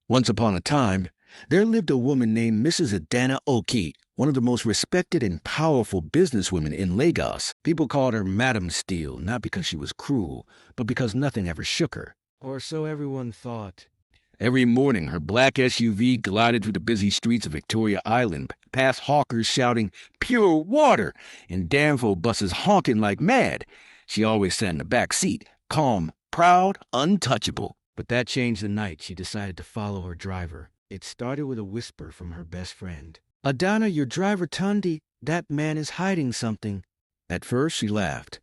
Once upon a time, there lived a woman named Mrs. Adana Oki, one of the most respected and powerful businesswomen in Lagos. People called her Madam Steel, not because she was cruel, but because nothing ever shook her. Or so everyone thought. Every morning, her black SUV glided through the busy streets of Victoria Island, past hawkers shouting, "Pure water!" and Danfo buses honking like mad. She always sat in the back seat, calm, proud, untouchable. But that changed the night she decided to follow her driver. It started with a whisper from her best friend. "Adana, your driver Tundi, that man is hiding something." At first she laughed.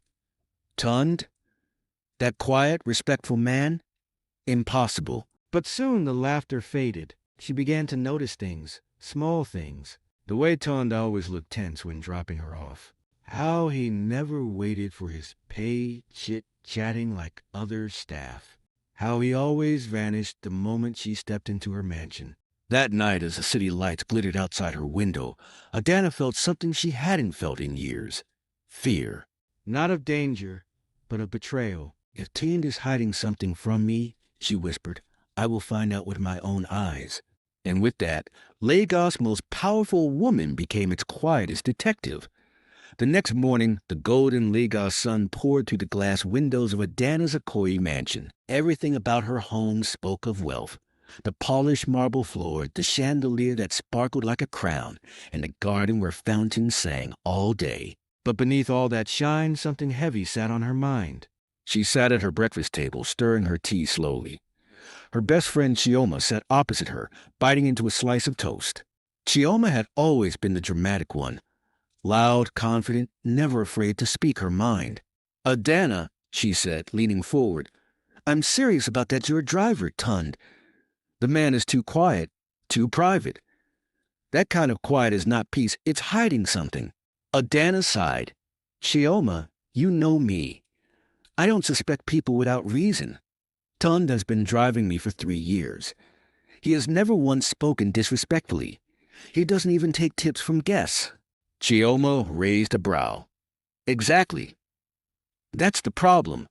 Tund? That quiet, respectful man? Impossible. But soon the laughter faded. She began to notice things, small things. The way Tund always looked tense when dropping her off. How he never waited for his pay, chit-chatting like other staff. How he always vanished the moment she stepped into her mansion. That night, as the city lights glittered outside her window, Adana felt something she hadn't felt in years. Fear. Not of danger, but of betrayal. "If Tund is hiding something from me," she whispered, "I will find out with my own eyes." And with that, Lagos' most powerful woman became its quietest detective. The next morning, the golden Lagos sun poured through the glass windows of Adana's Okoye mansion. Everything about her home spoke of wealth. The polished marble floor, the chandelier that sparkled like a crown, and the garden where fountains sang all day. But beneath all that shine, something heavy sat on her mind. She sat at her breakfast table, stirring her tea slowly. Her best friend Chioma sat opposite her, biting into a slice of toast. Chioma had always been the dramatic one. Loud, confident, never afraid to speak her mind. "Adana," she said, leaning forward, "I'm serious about that your driver, Tund. The man is too quiet, too private. That kind of quiet is not peace, it's hiding something." Adana sighed. "Chioma, you know me. I don't suspect people without reason. Tund has been driving me for 3 years. He has never once spoken disrespectfully. He doesn't even take tips from guests." Chioma raised a brow. "Exactly. That's the problem.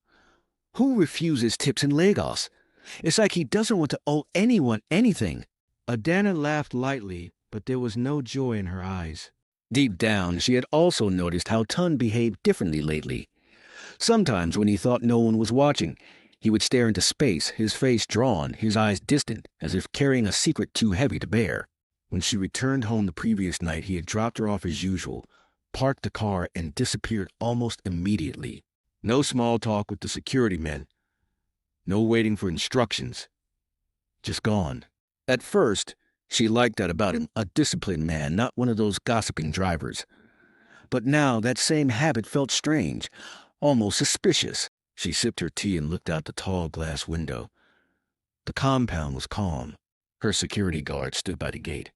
Who refuses tips in Lagos? It's like he doesn't want to owe anyone anything." Adana laughed lightly, but there was no joy in her eyes. Deep down, she had also noticed how Tund behaved differently lately. Sometimes, when he thought no one was watching, he would stare into space, his face drawn, his eyes distant, as if carrying a secret too heavy to bear. When she returned home the previous night, he had dropped her off as usual, parked the car, and disappeared almost immediately. No small talk with the security men. No waiting for instructions. Just gone. At first, she liked that about him, a disciplined man, not one of those gossiping drivers. But now that same habit felt strange, almost suspicious. She sipped her tea and looked out the tall glass window. The compound was calm. Her security guard stood by the gate.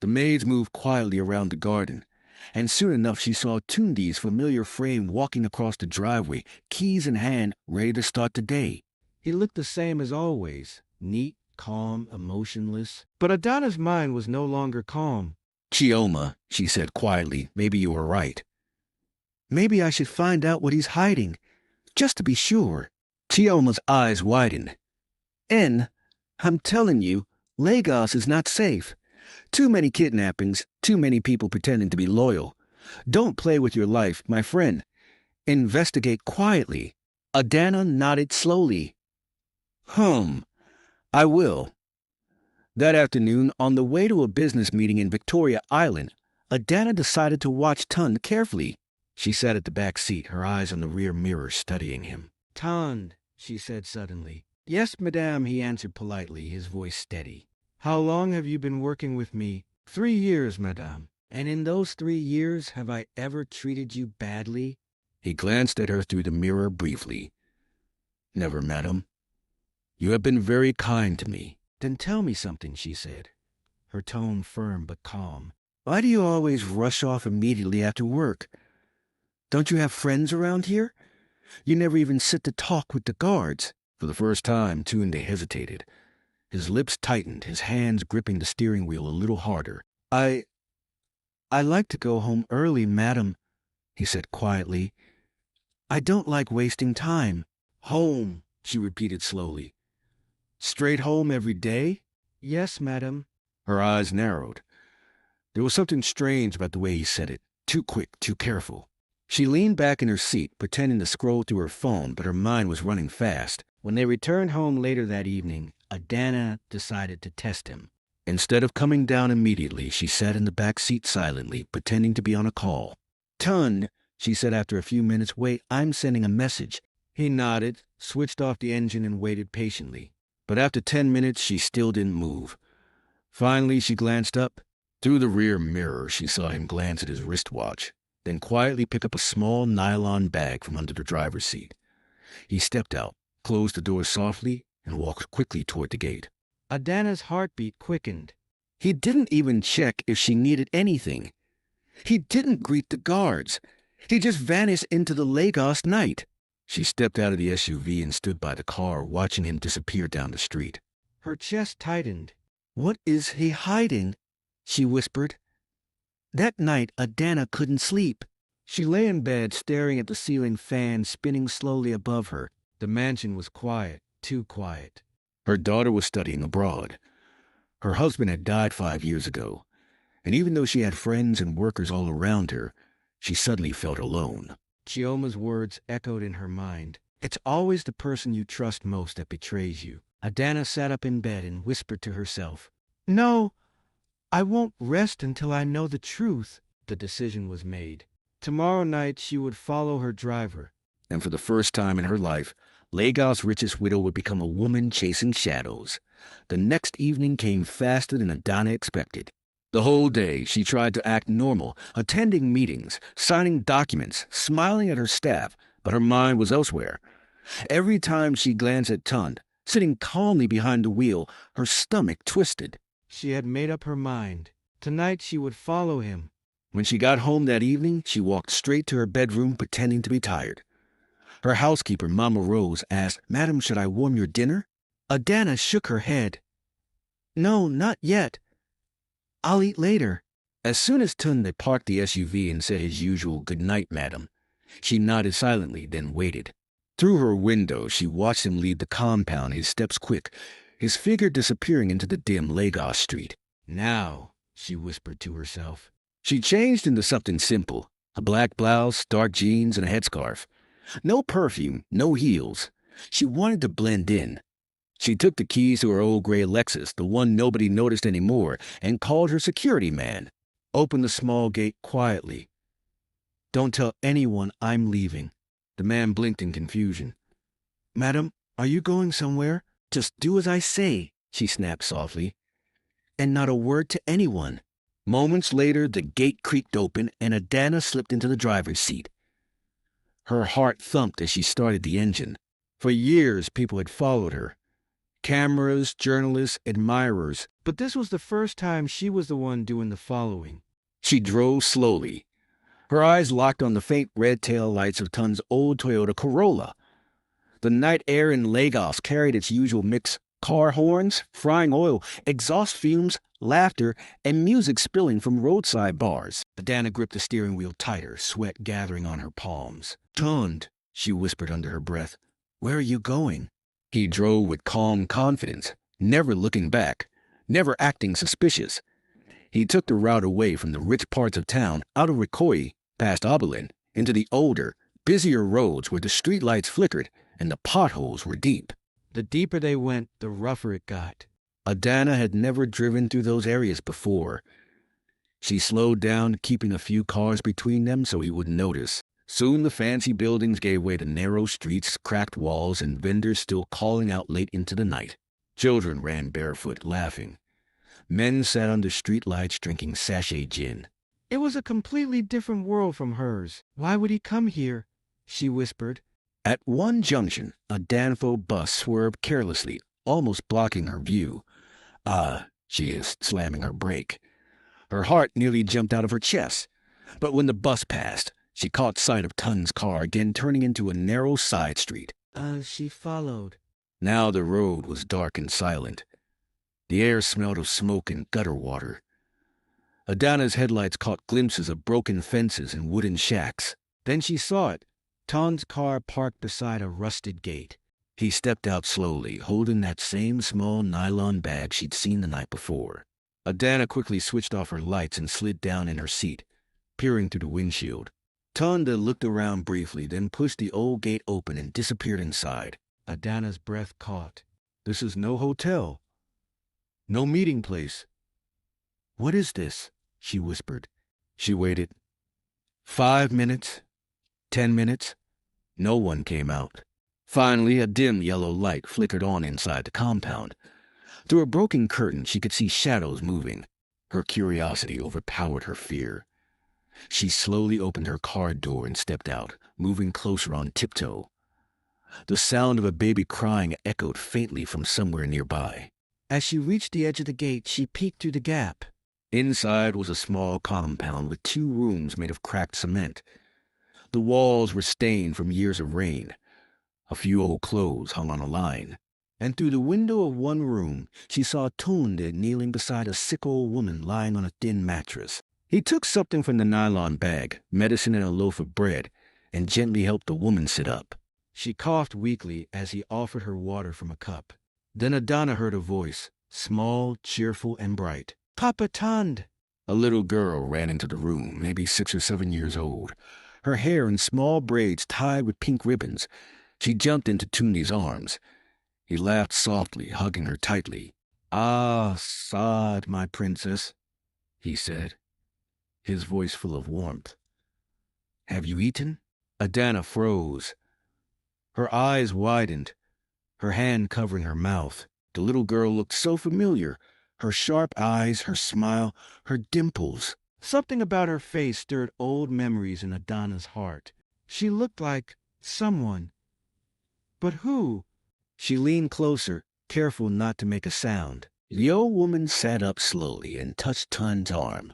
The maids moved quietly around the garden, and soon enough she saw Tundi's familiar frame walking across the driveway, keys in hand, ready to start the day. He looked the same as always, neat, calm, emotionless. But Adana's mind was no longer calm. "Chioma," she said quietly, "maybe you were right. Maybe I should find out what he's hiding, just to be sure." Chioma's eyes widened. I'm telling you, Lagos is not safe. Too many kidnappings, too many people pretending to be loyal. Don't play with your life, my friend. Investigate quietly." Adana nodded slowly. I will." That afternoon, on the way to a business meeting in Victoria Island, Adana decided to watch Tund carefully. She sat at the back seat, her eyes on the rear mirror, studying him. "Tund," she said suddenly. "Yes, madame," he answered politely, his voice steady. "How long have you been working with me?" 3 years, madame. "And in those 3 years, have I ever treated you badly?" He glanced at her through the mirror briefly. "Never, madam. You have been very kind to me." "Then tell me something," she said, her tone firm but calm. "Why do you always rush off immediately after work? Don't you have friends around here? You never even sit to talk with the guards." For the first time, Tunde hesitated. His lips tightened, his hands gripping the steering wheel a little harder. I like to go home early, madam," he said quietly. "I don't like wasting time." "Home," she repeated slowly. "Straight home every day?" Yes, madam. Her eyes narrowed. There was something strange about the way he said it. Too quick, too careful. She leaned back in her seat, pretending to scroll through her phone, but her mind was running fast. When they returned home later that evening, Adana decided to test him. Instead of coming down immediately, she sat in the back seat silently, pretending to be on a call. Tun, she said after a few minutes, wait, I'm sending a message. He nodded, switched off the engine, and waited patiently. But after 10 minutes, she still didn't move. Finally, she glanced up. Through the rear mirror, she saw him glance at his wristwatch, then quietly pick up a small nylon bag from under the driver's seat. He stepped out, closed the door softly, and walked quickly toward the gate. Adana's heartbeat quickened. He didn't even check if she needed anything. He didn't greet the guards. He just vanished into the Lagos night. She stepped out of the SUV and stood by the car, watching him disappear down the street. Her chest tightened. What is he hiding? She whispered. That night, Adana couldn't sleep. She lay in bed, staring at the ceiling fan spinning slowly above her. The mansion was quiet, too quiet. Her daughter was studying abroad. Her husband had died 5 years ago, and even though she had friends and workers all around her, she suddenly felt alone. Chioma's words echoed in her mind. It's always the person you trust most that betrays you. Adana sat up in bed and whispered to herself, No, I won't rest until I know the truth. The decision was made. Tomorrow night she would follow her driver. And for the first time in her life, Lagos' richest widow would become a woman chasing shadows. The next evening came faster than Adana expected. The whole day she tried to act normal, attending meetings, signing documents, smiling at her staff, but her mind was elsewhere. Every time she glanced at Tund, sitting calmly behind the wheel, her stomach twisted. She had made up her mind. Tonight she would follow him. When she got home that evening, she walked straight to her bedroom, pretending to be tired. Her housekeeper, Mama Rose, asked, Madam, should I warm your dinner? Adana shook her head. No, not yet. I'll eat later. As soon as Tunde parked the SUV and said his usual good night, madam, she nodded silently, then waited. Through her window, she watched him leave the compound, his steps quick, his figure disappearing into the dim Lagos street. Now, she whispered to herself. She changed into something simple, a black blouse, dark jeans, and a headscarf. No perfume, no heels. She wanted to blend in. She took the keys to her old gray Lexus, the one nobody noticed anymore, and called her security man. Opened the small gate quietly. Don't tell anyone I'm leaving. The man blinked in confusion. Madam, are you going somewhere? Just do as I say, she snapped softly. And not a word to anyone. Moments later, the gate creaked open and Adana slipped into the driver's seat. Her heart thumped as she started the engine. For years, people had followed her. Cameras, journalists, admirers. But this was the first time she was the one doing the following. She drove slowly. Her eyes locked on the faint red tail lights of Tun's old Toyota Corolla. The night air in Lagos carried its usual mix: car horns, frying oil, exhaust fumes, laughter, and music spilling from roadside bars. Adana gripped the steering wheel tighter, sweat gathering on her palms. Tund, she whispered under her breath, where are you going? He drove with calm confidence, never looking back, never acting suspicious. He took the route away from the rich parts of town, out of Rikoi, past Oberlin, into the older, busier roads where the streetlights flickered and the potholes were deep. The deeper they went, the rougher it got. Adana had never driven through those areas before. She slowed down, keeping a few cars between them so he wouldn't notice. Soon the fancy buildings gave way to narrow streets, cracked walls, and vendors still calling out late into the night. Children ran barefoot, laughing. Men sat under streetlights drinking sachet gin. It was a completely different world from hers. Why would he come here? She whispered. At one junction, a Danfo bus swerved carelessly, almost blocking her view. She hissed, slamming her brake. Her heart nearly jumped out of her chest. But when the bus passed, she caught sight of Tun's car again turning into a narrow side street. She followed. Now the road was dark and silent. The air smelled of smoke and gutter water. Adana's headlights caught glimpses of broken fences and wooden shacks. Then she saw it. Tun's car parked beside a rusted gate. He stepped out slowly, holding that same small nylon bag she'd seen the night before. Adana quickly switched off her lights and slid down in her seat, peering through the windshield. Tunda looked around briefly, then pushed the old gate open and disappeared inside. Adana's breath caught. This is no hotel. No meeting place. What is this? She whispered. She waited. 5 minutes. 10 minutes. No one came out. Finally, a dim yellow light flickered on inside the compound. Through a broken curtain, she could see shadows moving. Her curiosity overpowered her fear. She slowly opened her car door and stepped out, moving closer on tiptoe. The sound of a baby crying echoed faintly from somewhere nearby. As she reached the edge of the gate, she peeked through the gap. Inside was a small compound with 2 rooms made of cracked cement. The walls were stained from years of rain. A few old clothes hung on a line. And through the window of one room, she saw Tunde kneeling beside a sick old woman lying on a thin mattress. He took something from the nylon bag, medicine and a loaf of bread, and gently helped the woman sit up. She coughed weakly as he offered her water from a cup. Then Adana heard a voice, small, cheerful, and bright. "Papa Tund!" A little girl ran into the room, maybe 6 or 7 years old, her hair in small braids tied with pink ribbons. She jumped into Tunde's arms. He laughed softly, hugging her tightly. "Ah, Saad, my princess," he said, his voice full of warmth. "Have you eaten?" Adana froze. Her eyes widened, her hand covering her mouth. The little girl looked so familiar. Her sharp eyes, her smile, her dimples. Something about her face stirred old memories in Adana's heart. She looked like someone. But who? She leaned closer, careful not to make a sound. The old woman sat up slowly and touched Tun's arm.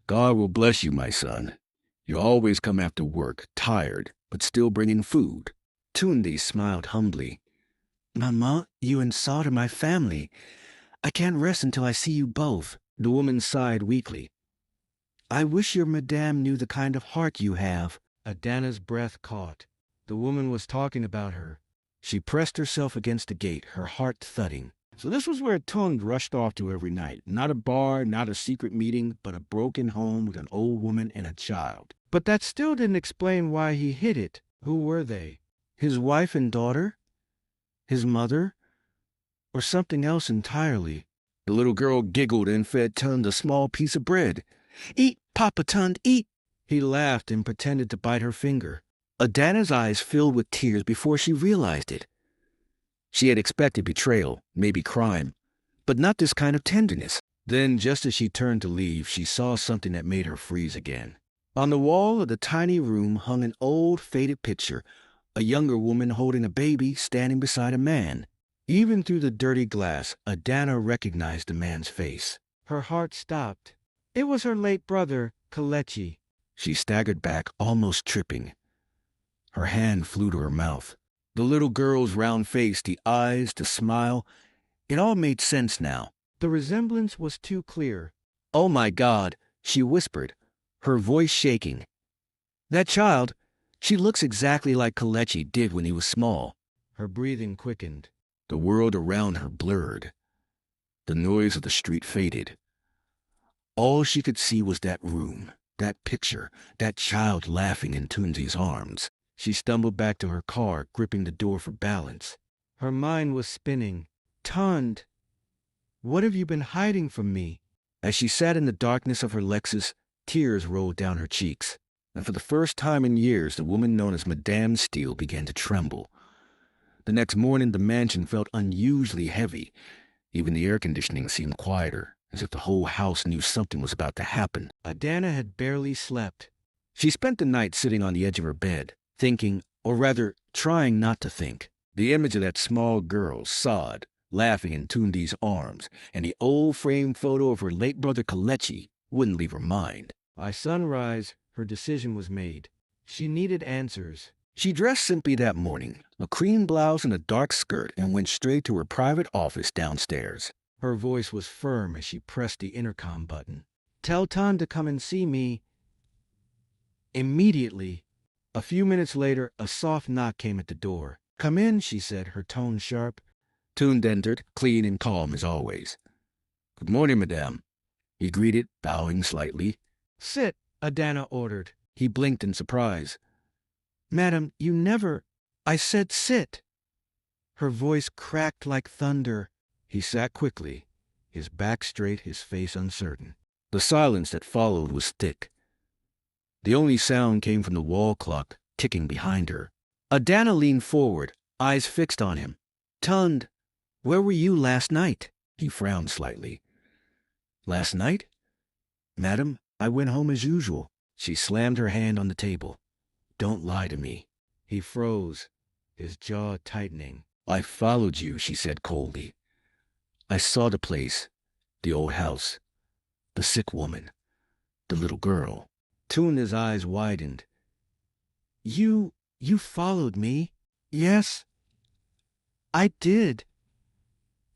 "God will bless you, my son. You always come after work, tired, but still bringing food." Tunde smiled humbly. "Mama, you and Saad are my family. I can't rest until I see you both." The woman sighed weakly. "I wish your madame knew the kind of heart you have." Adana's breath caught. The woman was talking about her. She pressed herself against the gate, her heart thudding. So this was where Tund rushed off to every night. Not a bar, not a secret meeting, but a broken home with an old woman and a child. But that still didn't explain why he hid it. Who were they? His wife and daughter? His mother? Or something else entirely? The little girl giggled and fed Tund a small piece of bread. "Eat, Papa Tund, eat!" He laughed and pretended to bite her finger. Adana's eyes filled with tears before she realized it. She had expected betrayal, maybe crime, but not this kind of tenderness. Then, just as she turned to leave, she saw something that made her freeze again. On the wall of the tiny room hung an old, faded picture, a younger woman holding a baby standing beside a man. Even through the dirty glass, Adana recognized the man's face. Her heart stopped. It was her late brother, Kelechi. She staggered back, almost tripping. Her hand flew to her mouth. The little girl's round face, the eyes, the smile, it all made sense now. The resemblance was too clear. "Oh my God," she whispered, her voice shaking. "That child, she looks exactly like Kelechi did when he was small." Her breathing quickened. The world around her blurred. The noise of the street faded. All she could see was that room, that picture, that child laughing in Tunde's arms. She stumbled back to her car, gripping the door for balance. Her mind was spinning. "Tund, what have you been hiding from me?" As she sat in the darkness of her Lexus, tears rolled down her cheeks. And for the first time in years, the woman known as Madame Steele began to tremble. The next morning, the mansion felt unusually heavy. Even the air conditioning seemed quieter, as if the whole house knew something was about to happen. Adana had barely slept. She spent the night sitting on the edge of her bed, thinking, or rather, trying not to think. The image of that small girl, Saad, laughing in Tunde's arms, and the old framed photo of her late brother Kelechi wouldn't leave her mind. By sunrise, her decision was made. She needed answers. She dressed simply that morning, a cream blouse and a dark skirt, and went straight to her private office downstairs. Her voice was firm as she pressed the intercom button. "Tell Tund to come and see me immediately." A few minutes later, a soft knock came at the door. "Come in," she said, her tone sharp. Toon entered, clean and calm as always. "Good morning, madame," he greeted, bowing slightly. "Sit," Adana ordered. He blinked in surprise. "Madam, you never—" "I said sit." Her voice cracked like thunder. He sat quickly, his back straight, his face uncertain. The silence that followed was thick. The only sound came from the wall clock ticking behind her. Adana leaned forward, eyes fixed on him. "Tund, where were you last night?" He frowned slightly. "Last night? Madam, I went home as usual." She slammed her hand on the table. "Don't lie to me." He froze, his jaw tightening. "I followed you," she said coldly. "I saw the place, the old house, the sick woman, the little girl." Tuna's eyes widened. You followed me?" "Yes, I did.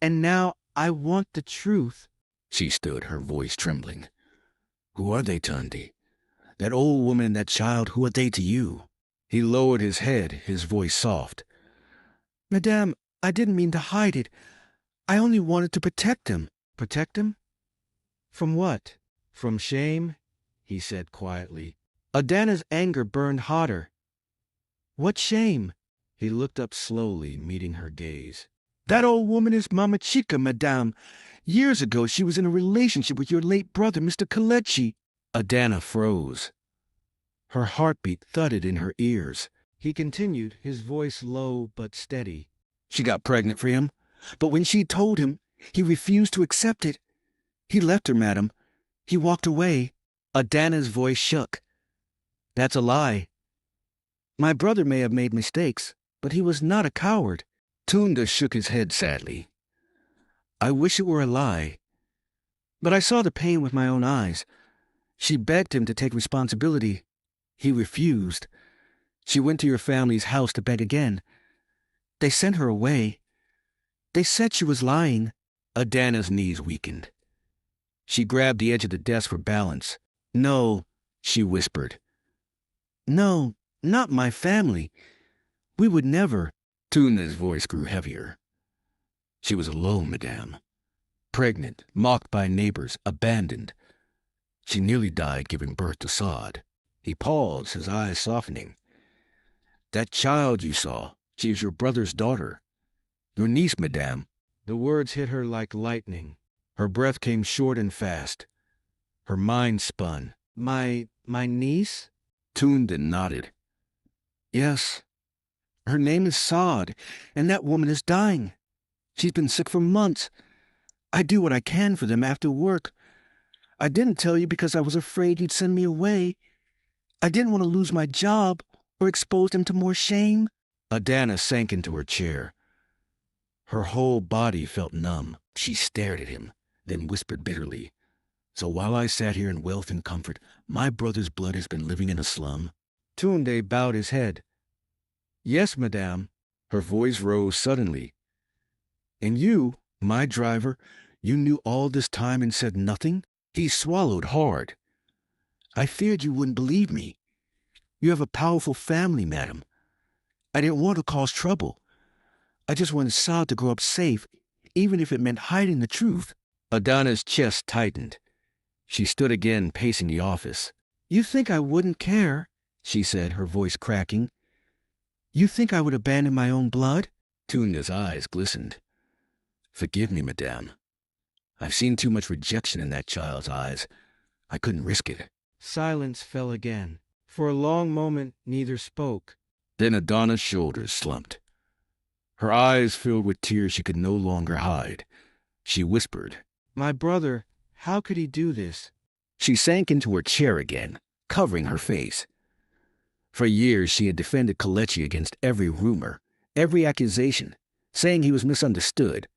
And now I want the truth." She stood, her voice trembling. "Who are they, Tundi? That old woman and that child, who are they to you?" He lowered his head, his voice soft. "Madame, I didn't mean to hide it. I only wanted to protect him." "Protect him? From what? From shame?" he said quietly. Adana's anger burned hotter. "What shame?" He looked up slowly, meeting her gaze. "That old woman is Mama Chica, madame. Years ago she was in a relationship with your late brother, Mr. Kalechi." Adana froze. Her heartbeat thudded in her ears. He continued, his voice low but steady. "She got pregnant for him, but when she told him, he refused to accept it. He left her, madam. He walked away." Adana's voice shook. "That's a lie. My brother may have made mistakes, but he was not a coward." Tunda shook his head sadly. "I wish it were a lie. But I saw the pain with my own eyes. She begged him to take responsibility. He refused. She went to your family's house to beg again. They sent her away. They said she was lying." Adana's knees weakened. She grabbed the edge of the desk for balance. "No," she whispered. "No, not my family. We would never." Tuna's voice grew heavier. "She was alone, madame. Pregnant, mocked by neighbors, abandoned. She nearly died giving birth to Saad." He paused, his eyes softening. "That child you saw, she is your brother's daughter. Your niece, madame." The words hit her like lightning. Her breath came short and fast. Her mind spun. My niece?" Tunda nodded. "Yes. Her name is Saad, and that woman is dying. She's been sick for months. I do what I can for them after work. I didn't tell you because I was afraid you'd send me away. I didn't want to lose my job or expose them to more shame." Adana sank into her chair. Her whole body felt numb. She stared at him, then whispered bitterly, "So while I sat here in wealth and comfort, my brother's blood has been living in a slum?" Tunde bowed his head. "Yes, madame." Her voice rose suddenly. "And you, my driver, you knew all this time and said nothing?" He swallowed hard. "I feared you wouldn't believe me. You have a powerful family, madam. I didn't want to cause trouble. I just wanted Saad to grow up safe, even if it meant hiding the truth." Adana's chest tightened. She stood again, pacing the office. "You think I wouldn't care?" she said, her voice cracking. "You think I would abandon my own blood?" Tunya's eyes glistened. "Forgive me, madame. I've seen too much rejection in that child's eyes. I couldn't risk it." Silence fell again. For a long moment, neither spoke. Then Adana's shoulders slumped. Her eyes filled with tears she could no longer hide. She whispered, "My brother, how could he do this?" She sank into her chair again, covering her face. For years she had defended Kalechi against every rumor, every accusation, saying he was misunderstood,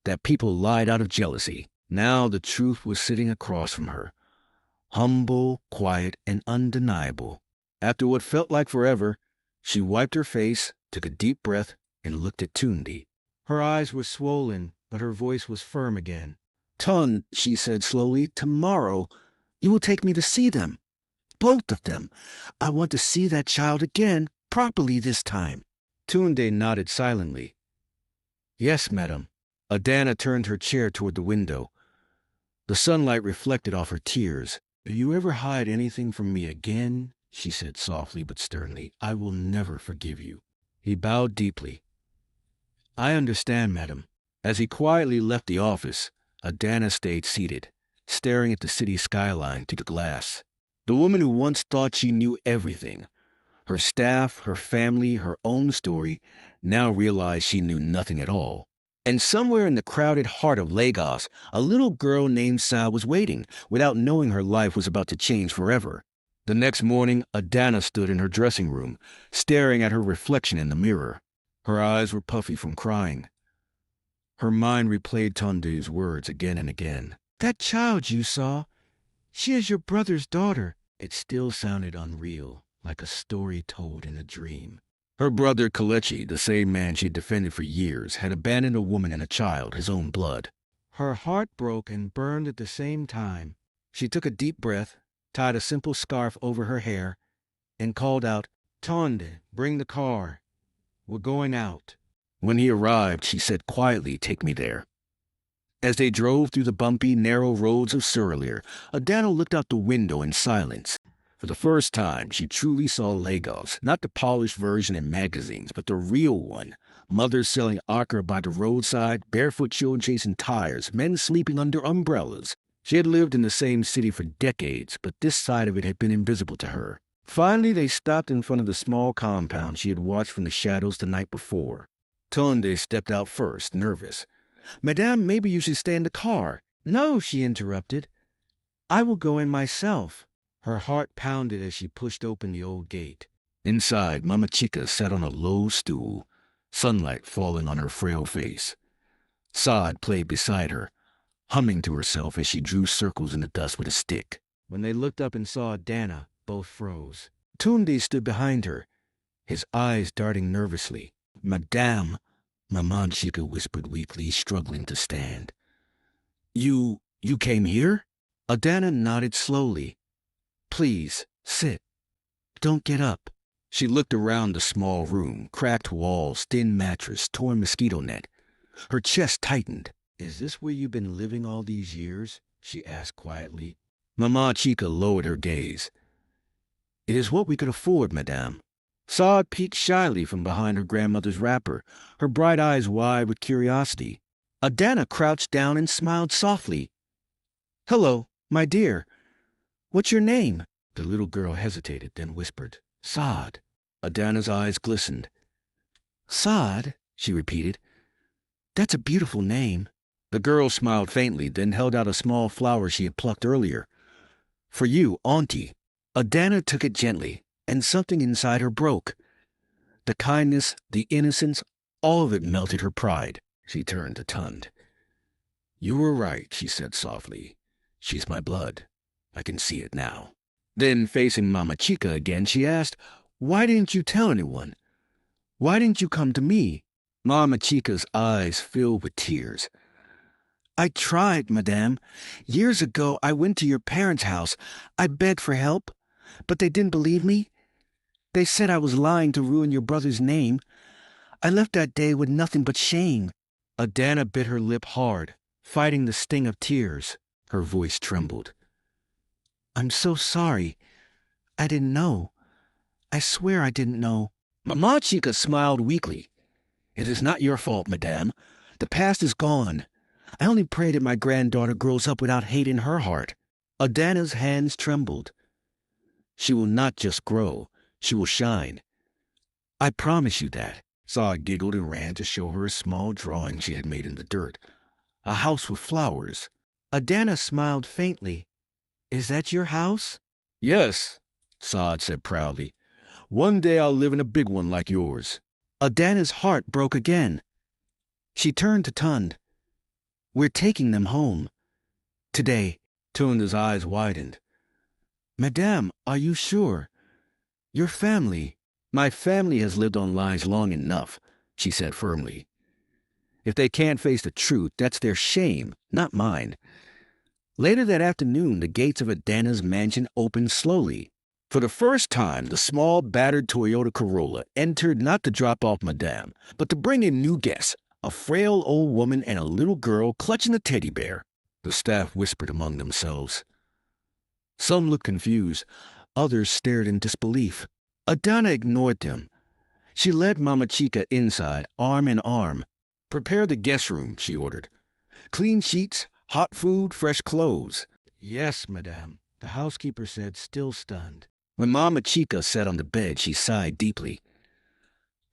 that people lied out of jealousy. Now the truth was sitting across from her, humble, quiet, and undeniable. After what felt like forever, she wiped her face, took a deep breath, and looked at Tundi. Her eyes were swollen, but her voice was firm again. "Tun," she said slowly, "tomorrow you will take me to see them. Both of them. I want to see that child again, properly this time." Tunde nodded silently. Yes, madam. Adana turned her chair toward the window. The sunlight reflected off her tears. Do you ever hide anything from me again? She said softly but sternly. I will never forgive you. He bowed deeply. I understand, madam. As he quietly left the office, Adana stayed seated, staring at the city skyline through the glass. The woman who once thought she knew everything, her staff, her family, her own story, now realized she knew nothing at all. And somewhere in the crowded heart of Lagos, a little girl named Sa was waiting, without knowing her life was about to change forever. The next morning, Adana stood in her dressing room, staring at her reflection in the mirror. Her eyes were puffy from crying. Her mind replayed Tunde's words again and again. That child you saw, she is your brother's daughter. It still sounded unreal, like a story told in a dream. Her brother Kelechi, the same man she had defended for years, had abandoned a woman and a child, his own blood. Her heart broke and burned at the same time. She took a deep breath, tied a simple scarf over her hair, and called out, Tunde, bring the car. We're going out. When he arrived, she said quietly, take me there. As they drove through the bumpy, narrow roads of Suralere, Adana looked out the window in silence. For the first time, she truly saw Lagos, not the polished version in magazines, but the real one. Mothers selling okra by the roadside, barefoot children chasing tires, men sleeping under umbrellas. She had lived in the same city for decades, but this side of it had been invisible to her. Finally, they stopped in front of the small compound she had watched from the shadows the night before. Tunde stepped out first, nervous. Madame, maybe you should stay in the car. No, she interrupted. I will go in myself. Her heart pounded as she pushed open the old gate. Inside, Mama Chica sat on a low stool, sunlight falling on her frail face. Saad played beside her, humming to herself as she drew circles in the dust with a stick. When they looked up and saw Adana, both froze. Tunde stood behind her, his eyes darting nervously. Madame, Mama Chica whispered weakly, struggling to stand. You came here? Adana nodded slowly. Please, sit. Don't get up. She looked around the small room, cracked walls, thin mattress, torn mosquito net. Her chest tightened. Is this where you've been living all these years? She asked quietly. Mama Chica lowered her gaze. It is what we could afford, madame. Saad peeked shyly from behind her grandmother's wrapper, her bright eyes wide with curiosity. Adana crouched down and smiled softly. Hello, my dear. What's your name? The little girl hesitated, then whispered, Saad. Adana's eyes glistened. Saad, she repeated. That's a beautiful name. The girl smiled faintly, then held out a small flower she had plucked earlier. For you, Auntie. Adana took it gently, and something inside her broke. The kindness, the innocence, all of it melted her pride. She turned to Tund. You were right, she said softly. She's my blood. I can see it now. Then, facing Mama Chica again, she asked, Why didn't you tell anyone? Why didn't you come to me? Mama Chica's eyes filled with tears. I tried, madame. Years ago, I went to your parents' house. I begged for help, but they didn't believe me. They said I was lying to ruin your brother's name. I left that day with nothing but shame. Adana bit her lip hard, fighting the sting of tears. Her voice trembled. I'm so sorry. I didn't know. I swear I didn't know. Mama Chica smiled weakly. It is not your fault, madame. The past is gone. I only pray that my granddaughter grows up without hate in her heart. Adana's hands trembled. She will not just grow. She will shine. I promise you that. Saad giggled and ran to show her a small drawing she had made in the dirt. A house with flowers. Adana smiled faintly. Is that your house? Yes, Saad said proudly. One day I'll live in a big one like yours. Adana's heart broke again. She turned to Tund. We're taking them home. Today. Tunda's eyes widened. Madame, are you sure? Your family. My family has lived on lies long enough, she said firmly. If they can't face the truth, that's their shame, not mine. Later that afternoon, the gates of Adana's mansion opened slowly. For the first time, the small, battered Toyota Corolla entered not to drop off Madame, but to bring in new guests, a frail old woman and a little girl clutching a teddy bear. The staff whispered among themselves. Some looked confused. Others stared in disbelief. Adana ignored them. She led Mama Chica inside, arm in arm. "Prepare the guest room," she ordered. "Clean sheets, hot food, fresh clothes." "Yes, madame," the housekeeper said, still stunned. When Mama Chica sat on the bed, she sighed deeply.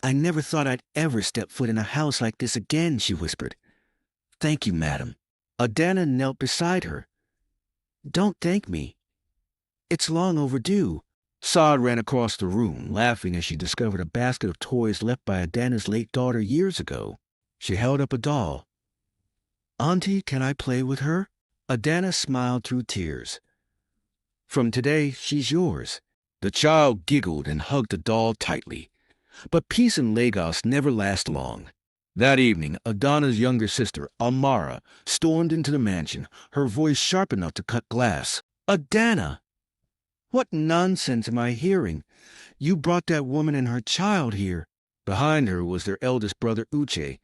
"I never thought I'd ever step foot in a house like this again," she whispered. "Thank you, madam." Adana knelt beside her. "Don't thank me. It's long overdue." Saad ran across the room, laughing as she discovered a basket of toys left by Adana's late daughter years ago. She held up a doll. "Auntie, can I play with her?" Adana smiled through tears. "From today, she's yours." The child giggled and hugged the doll tightly. But peace in Lagos never lasts long. That evening, Adana's younger sister, Amara, stormed into the mansion, her voice sharp enough to cut glass. "Adana! What nonsense am I hearing? You brought that woman and her child here." Behind her was their eldest brother, Uche,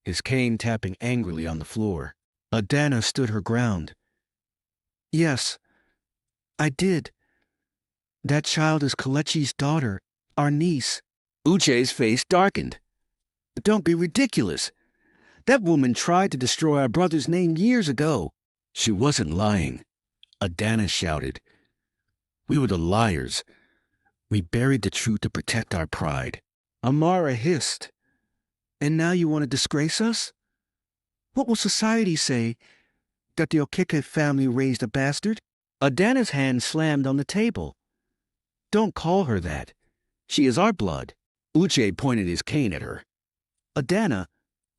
his cane tapping angrily on the floor. Adana stood her ground. "Yes, I did. That child is Kelechi's daughter, our niece." Uche's face darkened. "Don't be ridiculous. That woman tried to destroy our brother's name years ago." "She wasn't lying," Adana shouted. "We were the liars. We buried the truth to protect our pride." Amara hissed. "And now you want to disgrace us? What will society say? That the Okeke family raised a bastard?" Adana's hand slammed on the table. "Don't call her that. She is our blood." Uche pointed his cane at her. "Adana,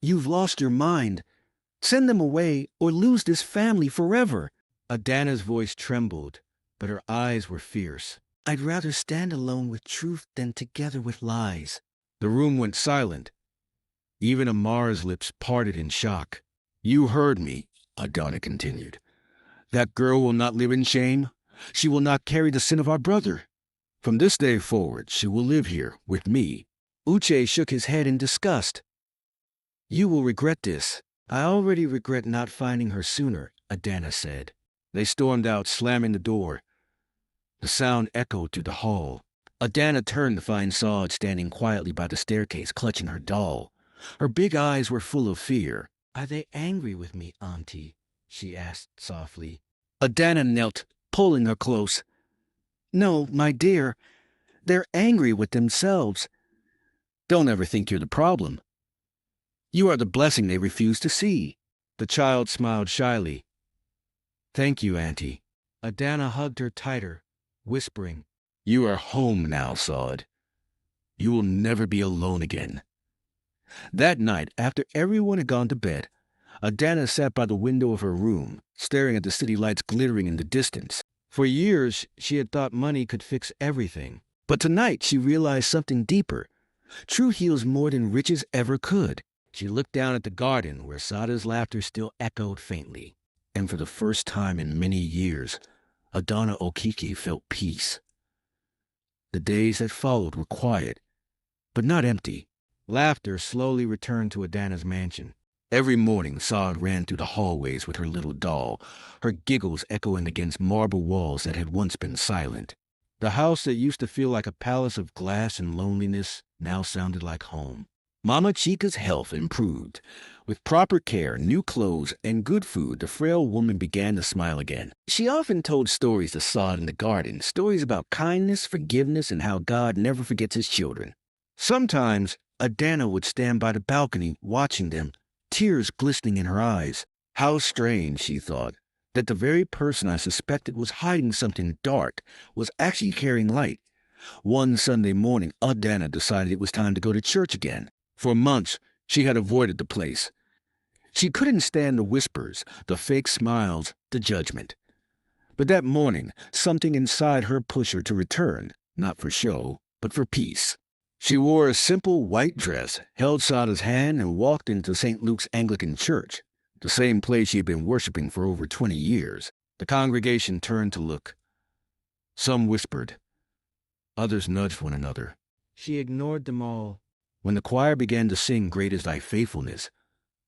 you've lost your mind. Send them away or lose this family forever." Adana's voice trembled, but her eyes were fierce. "I'd rather stand alone with truth than together with lies." The room went silent. Even Amara's lips parted in shock. "You heard me," Adana continued. "That girl will not live in shame. She will not carry the sin of our brother. From this day forward, she will live here with me." Uche shook his head in disgust. "You will regret this." "I already regret not finding her sooner," Adana said. They stormed out, slamming the door. The sound echoed through the hall. Adana turned to find Saad standing quietly by the staircase, clutching her doll. Her big eyes were full of fear. "Are they angry with me, Auntie?" she asked softly. Adana knelt, pulling her close. "No, my dear. They're angry with themselves. Don't ever think you're the problem. You are the blessing they refuse to see." The child smiled shyly. "Thank you, Auntie." Adana hugged her tighter, whispering, "You are home now, Saad. You will never be alone again." That night, after everyone had gone to bed, Adana sat by the window of her room, staring at the city lights glittering in the distance. For years, she had thought money could fix everything. But tonight, she realized something deeper. Truth heals more than riches ever could. She looked down at the garden where Sada's laughter still echoed faintly. And for the first time in many years, Adana Okiki felt peace. The days that followed were quiet, but not empty. Laughter slowly returned to Adana's mansion. Every morning, Saad ran through the hallways with her little doll, her giggles echoing against marble walls that had once been silent. The house that used to feel like a palace of glass and loneliness now sounded like home. Mama Chica's health improved. With proper care, new clothes, and good food, the frail woman began to smile again. She often told stories to Saad in the garden, stories about kindness, forgiveness, and how God never forgets his children. Sometimes, Adana would stand by the balcony, watching them, tears glistening in her eyes. How strange, she thought, that the very person I suspected was hiding something dark was actually carrying light. One Sunday morning, Adana decided it was time to go to church again. For months, she had avoided the place. She couldn't stand the whispers, the fake smiles, the judgment. But that morning, something inside her pushed her to return, not for show, but for peace. She wore a simple white dress, held Sada's hand, and walked into St. Luke's Anglican Church, the same place she had been worshiping for over 20 years. The congregation turned to look. Some whispered, Others nudged one another. She ignored them all. When the choir began to sing Great is Thy Faithfulness,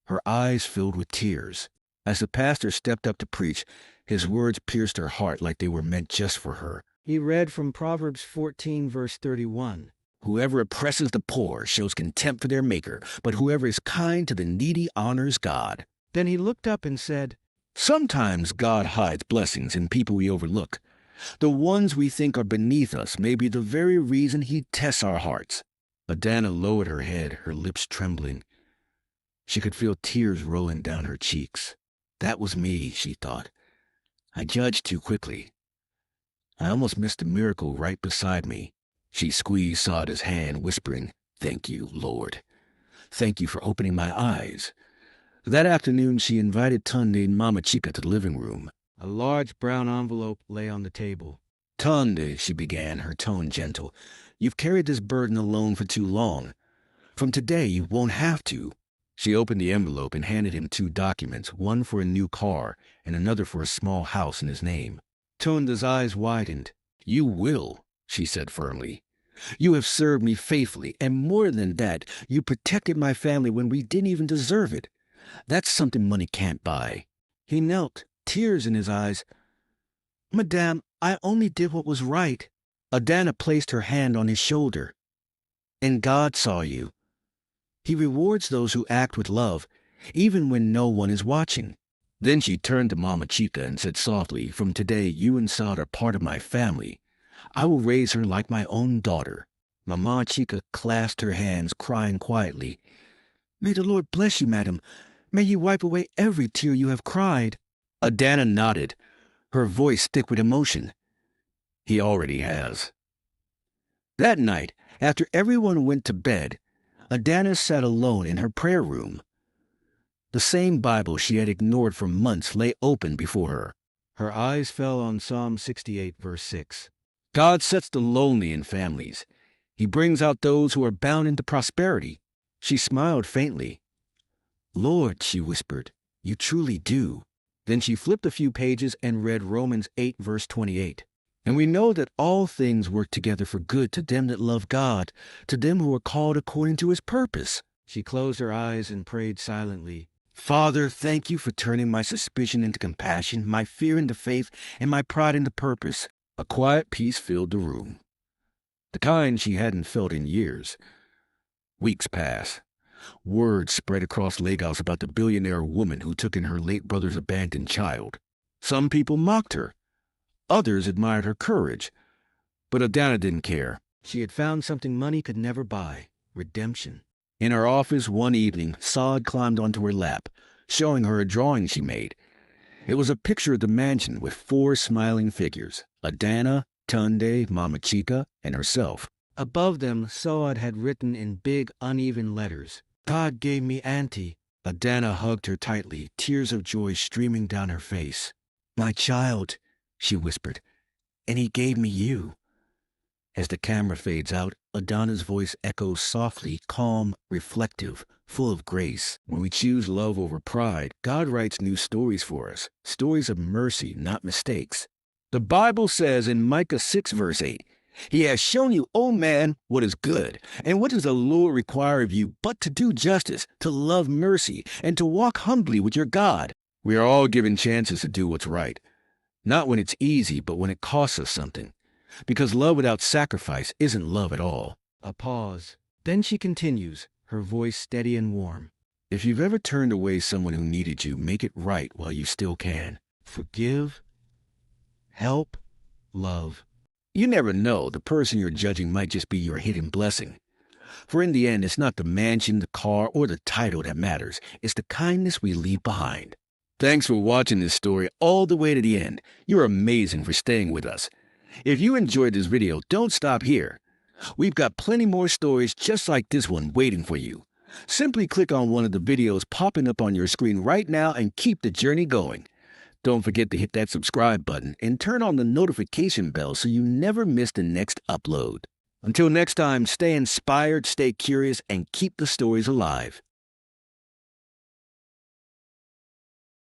her eyes filled with tears. As the pastor stepped up to preach, his words pierced her heart like they were meant just for her. He read from Proverbs 14, verse 31. Whoever oppresses the poor shows contempt for their maker, but whoever is kind to the needy honors God. Then he looked up and said, Sometimes God hides blessings in people we overlook. The ones we think are beneath us may be the very reason He tests our hearts. Adana lowered her head, her lips trembling. She could feel tears rolling down her cheeks. That was me, she thought. I judged too quickly. I almost missed the miracle right beside me. She squeezed Saada's hand, whispering, Thank you, Lord. Thank you for opening my eyes. That afternoon, she invited Tunde and Mama Chica to the living room. A large brown envelope lay on the table. Tunde, she began, her tone gentle, you've carried this burden alone for too long. From today, you won't have to. She opened the envelope and handed him 2 documents, one for a new car and another for a small house in his name. Tunde's eyes widened. You will, she said firmly. You have served me faithfully, and more than that, you protected my family when we didn't even deserve it. That's something money can't buy. He knelt, tears in his eyes. Madame, I only did what was right. Adana placed her hand on his shoulder. And God saw you. He rewards those who act with love, even when no one is watching. Then she turned to Mama Chica and said softly, From today, you and Saad are part of my family. I will raise her like my own daughter. Mama Chica clasped her hands, crying quietly. May the Lord bless you, madam. May He wipe away every tear you have cried. Adana nodded, her voice thick with emotion. He already has. That night, after everyone went to bed, Adana sat alone in her prayer room. The same Bible she had ignored for months lay open before her. Her eyes fell on Psalm 68, verse 6. God sets the lonely in families. He brings out those who are bound into prosperity. She smiled faintly. Lord, she whispered, you truly do. Then she flipped a few pages and read Romans 8, verse 28. And we know that all things work together for good to them that love God, to them who are called according to His purpose. She closed her eyes and prayed silently. Father, thank you for turning my suspicion into compassion, my fear into faith, and my pride into purpose. A quiet peace filled the room, the kind she hadn't felt in years. Weeks passed. Word spread across Lagos about the billionaire woman who took in her late brother's abandoned child. Some people mocked her. Others admired her courage. But Adana didn't care. She had found something money could never buy: redemption. In her office one evening, Saad climbed onto her lap, showing her a drawing she made. It was a picture of the mansion with 4 smiling figures: Adana, Tunde, Mama Chica, and herself. Above them, Saad had written in big, uneven letters, God gave me Auntie. Adana hugged her tightly, tears of joy streaming down her face. My child, she whispered, and He gave me you. As the camera fades out, Adana's voice echoes softly, calm, reflective, full of grace. When we choose love over pride, God writes new stories for us, stories of mercy, not mistakes. The Bible says in Micah 6, verse 8, He has shown you, O man, what is good, and what does the Lord require of you but to do justice, to love mercy, and to walk humbly with your God. We are all given chances to do what's right. Not when it's easy, but when it costs us something. Because love without sacrifice isn't love at all. A pause. Then she continues, her voice steady and warm. If you've ever turned away someone who needed you, make it right while you still can. Forgive, help, love. You never know, the person you're judging might just be your hidden blessing. For in the end, it's not the mansion, the car, or the title that matters. It's the kindness we leave behind. Thanks for watching this story all the way to the end. You're amazing for staying with us. If you enjoyed this video, don't stop here. We've got plenty more stories just like this one waiting for you. Simply click on one of the videos popping up on your screen right now and keep the journey going. Don't forget to hit that subscribe button and turn on the notification bell so you never miss the next upload. Until next time, stay inspired, stay curious, and keep the stories alive.